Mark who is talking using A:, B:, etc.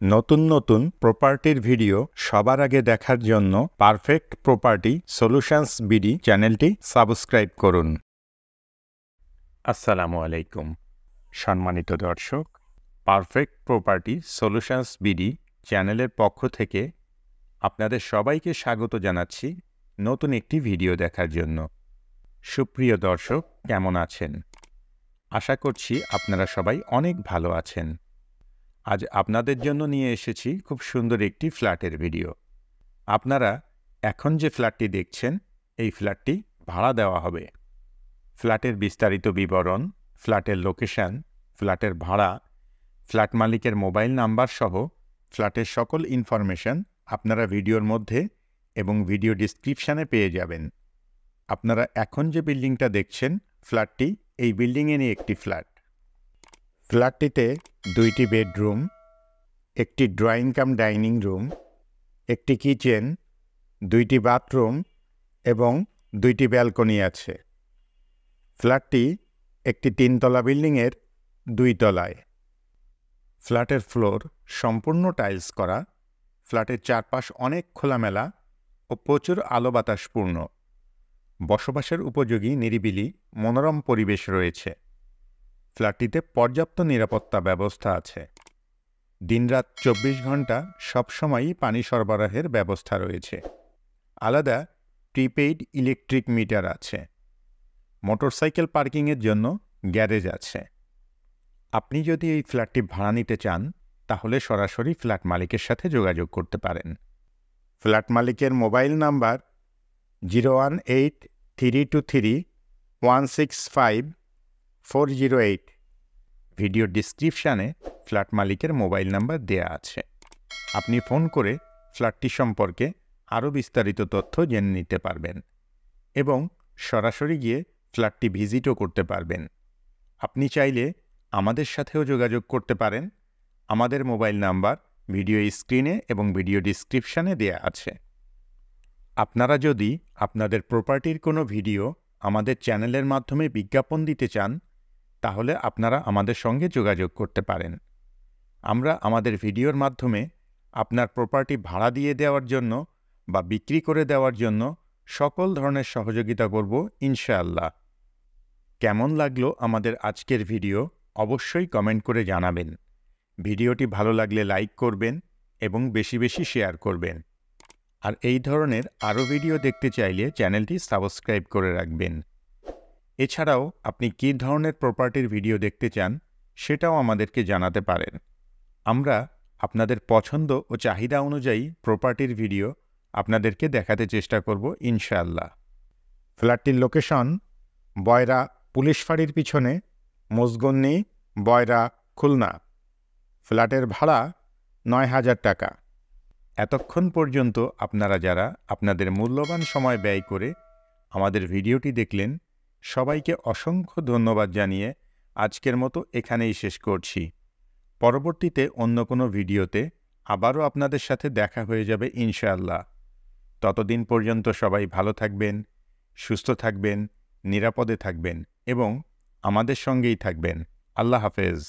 A: নতুন নতুন প্রপার্টির ভিডিও সবার আগে দেখার জন্য পারফেক্ট প্রপার্টি সলিউশনস বিডি চ্যানেলটি সাবস্ক্রাইব করুন। আসসালামু আলাইকুম সম্মানিত দর্শক, পারফেক্ট প্রপার্টি সলিউশনস বিডি চ্যানেলের পক্ষ থেকে আপনাদের সবাইকে স্বাগত জানাচ্ছি নতুন একটি ভিডিও দেখার জন্য। সুপ্রিয় দর্শক, কেমন আছেন? আশা করছি আপনারা সবাই অনেক ভালো আছেন। আজ আপনাদের জন্য নিয়ে এসেছি খুব সুন্দর একটি ফ্ল্যাটের ভিডিও। আপনারা এখন যে ফ্ল্যাটটি দেখছেন, এই ফ্ল্যাটটি ভাড়া দেওয়া হবে। ফ্ল্যাটের বিস্তারিত বিবরণ, ফ্ল্যাটের লোকেশন, ফ্ল্যাটের ভাড়া, ফ্ল্যাট মালিকের মোবাইল নাম্বার সহ ফ্ল্যাটের সকল ইনফরমেশন আপনারা ভিডিওর মধ্যে এবং ভিডিও ডিসক্রিপশানে পেয়ে যাবেন। আপনারা এখন যে বিল্ডিংটা দেখছেন, ফ্ল্যাটটি এই বিল্ডিংয়েরই একটি ফ্ল্যাট। ফ্ল্যাটটিতে 2টি বেডরুম, একটি ড্রয়িং কাম ডাইনিং রুম, একটি কিচেন, 2টি বাথরুম এবং 2টি ব্যালকনি আছে। ফ্ল্যাটটি একটি 3তলা বিল্ডিংয়ের 2 তলায়। ফ্ল্যাটের ফ্লোর সম্পূর্ণ টাইলস করা। ফ্ল্যাটের চারপাশ অনেক খোলামেলা ও প্রচুর আলো বাতাসপূর্ণ। বসবাসের উপযোগী নিরিবিলি মনোরম পরিবেশ রয়েছে। ফ্ল্যাটটিতে পর্যাপ্ত নিরাপত্তা ব্যবস্থা আছে। দিনরাত 24 ঘন্টা সবসময়ই পানি সরবরাহের ব্যবস্থা রয়েছে। আলাদা প্রিপেইড ইলেকট্রিক মিটার আছে। মোটরসাইকেল পার্কিংয়ের জন্য গ্যারেজ আছে। আপনি যদি এই ফ্ল্যাটটি ভাড়া নিতে চান, তাহলে সরাসরি ফ্ল্যাট মালিকের সাথে যোগাযোগ করতে পারেন। ফ্ল্যাট মালিকের মোবাইল নাম্বার 018-323-165-408। ভিডিও ডিসক্রিপশানে ফ্ল্যাট মালিকের মোবাইল নাম্বার দেয়া আছে। আপনি ফোন করে ফ্ল্যাটটি সম্পর্কে আরও বিস্তারিত তথ্য জেনে নিতে পারবেন এবং সরাসরি গিয়ে ফ্ল্যাটটি ভিজিটও করতে পারবেন। আপনি চাইলে আমাদের সাথেও যোগাযোগ করতে পারেন। আমাদের মোবাইল নাম্বার ভিডিও স্ক্রিনে এবং ভিডিও ডিসক্রিপশানে দেয়া আছে। আপনারা যদি আপনাদের প্রপার্টির কোনো ভিডিও আমাদের চ্যানেলের মাধ্যমে বিজ্ঞাপন দিতে চান, তাহলে আপনারা আমাদের সঙ্গে যোগাযোগ করতে পারেন। আমরা আমাদের ভিডিওর মাধ্যমে আপনার প্রপার্টি ভাড়া দিয়ে দেওয়ার জন্য বা বিক্রি করে দেওয়ার জন্য সকল ধরনের সহযোগিতা করব ইনশাআল্লাহ। কেমন লাগলো আমাদের আজকের ভিডিও অবশ্যই কমেন্ট করে জানাবেন। ভিডিওটি ভালো লাগলে লাইক করবেন এবং বেশি বেশি শেয়ার করবেন। আর এই ধরনের আরও ভিডিও দেখতে চাইলে চ্যানেলটি সাবস্ক্রাইব করে রাখবেন। এছাড়াও আপনি কী ধরনের প্রপার্টির ভিডিও দেখতে চান, সেটাও আমাদেরকে জানাতে পারেন। আমরা আপনাদের পছন্দ ও চাহিদা অনুযায়ী প্রপার্টির ভিডিও আপনাদেরকে দেখাতে চেষ্টা করব ইনশাআল্লাহ। ফ্ল্যাটটির লোকেশন বয়রা পুলিশ ফাঁড়ির পিছনে, মুজগন্নি, বয়রা, খুলনা। ফ্ল্যাটের ভাড়া 9,000 টাকা। এতক্ষণ পর্যন্ত আপনারা যারা আপনাদের মূল্যবান সময় ব্যয় করে আমাদের ভিডিওটি দেখলেন, সবাইকে অসংখ্য ধন্যবাদ জানিয়ে আজকের মতো এখানেই শেষ করছি। পরবর্তীতে অন্য কোনো ভিডিওতে আবারও আপনাদের সাথে দেখা হয়ে যাবে ইনশাআল্লাহ। ততদিন পর্যন্ত সবাই ভালো থাকবেন, সুস্থ থাকবেন, নিরাপদে থাকবেন এবং আমাদের সঙ্গেই থাকবেন। আল্লাহ হাফেজ।